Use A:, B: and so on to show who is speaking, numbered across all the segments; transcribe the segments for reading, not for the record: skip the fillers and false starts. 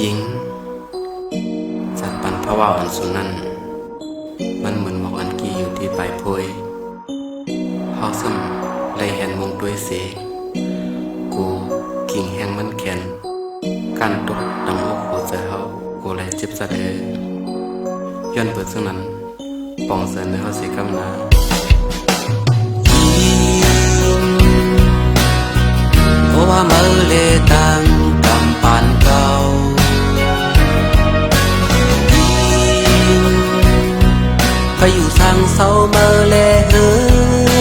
A: ยิงจัดปันพระว่าวอันสุนั้นมันเหมือนหมอกอันกี้อยู่ที่ปลายโพยเฮาซ้ำเลยเห็นมุงด้วยเสกูกิ่งแห้งมันแขนการตกดังอกหัวใจเฮากูเลยเจ็บสะเดย้อนเปิดซึ่งนั้นปองเสนในเฮาสิกำนา
B: เพราะว่าเมื่อเลตังกำปานเก่าไปอยู่ทางเสาเมื่อเลเหิ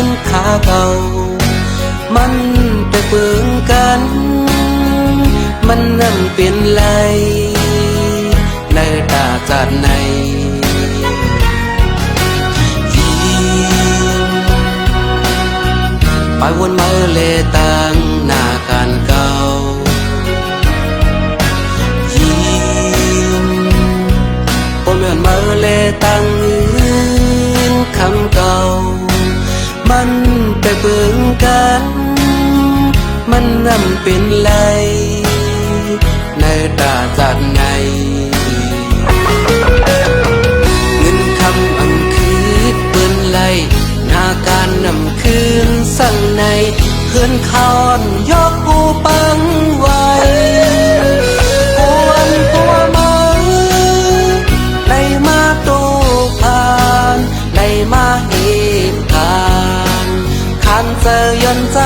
B: นขาเก่ามันไปเบิ่งกันมันนั่งเป็นไรในตาจัดในไปวนมาเลตังหน้าการเก่ายิ้มปมย้อนมาเลตังอื่นคำเก่ามันไปเบิ่งกันมันนั่นเป็นไรในตาจัดในเงินคำอังคืดเปิ้นไล่หน้าการนำคืนสั่งในเพื่อนคอนยกกูปังไว้ปวนปัวมาไล่มาตูผ่านไล่มาเหตุการณ์ขันเจอยนใจ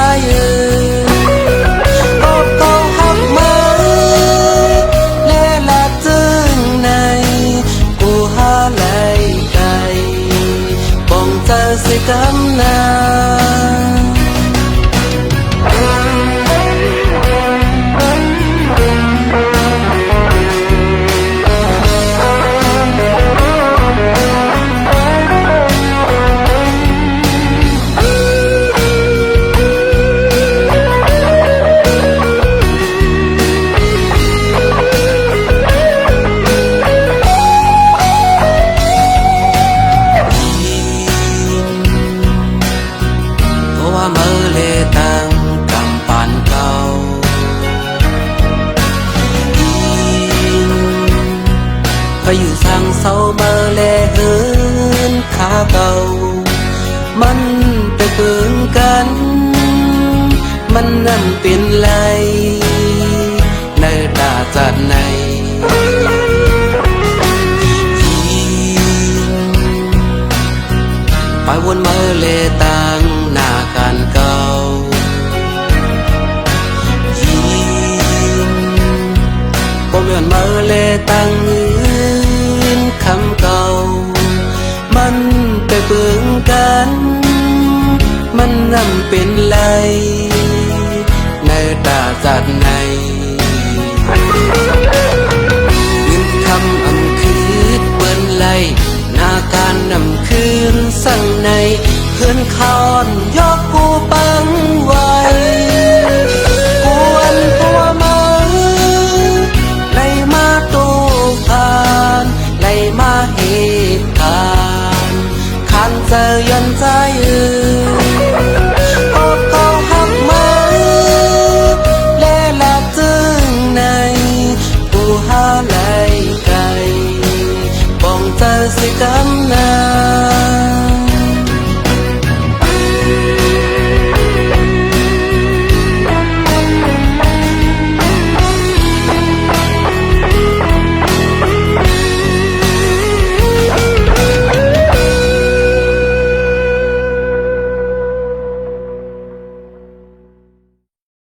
B: ตบเกาหักมาเล่ละจึงในกูหาไหลไกลป้องเจอสิกำนาไปอยู่ทางเสาเมื่อแลเหินขาเก่ามันไปเบิ่งกันมันนั่นเป็นไรในตาจัดในไปวนเมื่อเลตังหน้าการเก่าปมย้อนเมื่อเลตังคำเก่ามันไปเบิ่งกันมันนั่นเป็นไรในตาจัดในเงินคำอันคืดเปิ้นไล่หน้าการนำคืนสั่งในเพื่อนคอนยกกูปังไว้กวนปัวมาไล่มาตูผ่านไล่มาเหตุการณ์ขันเจอยนใจตบเกาหักมาเล่ละจึงในกูหาไหลไกลป้องเจอสิกำนา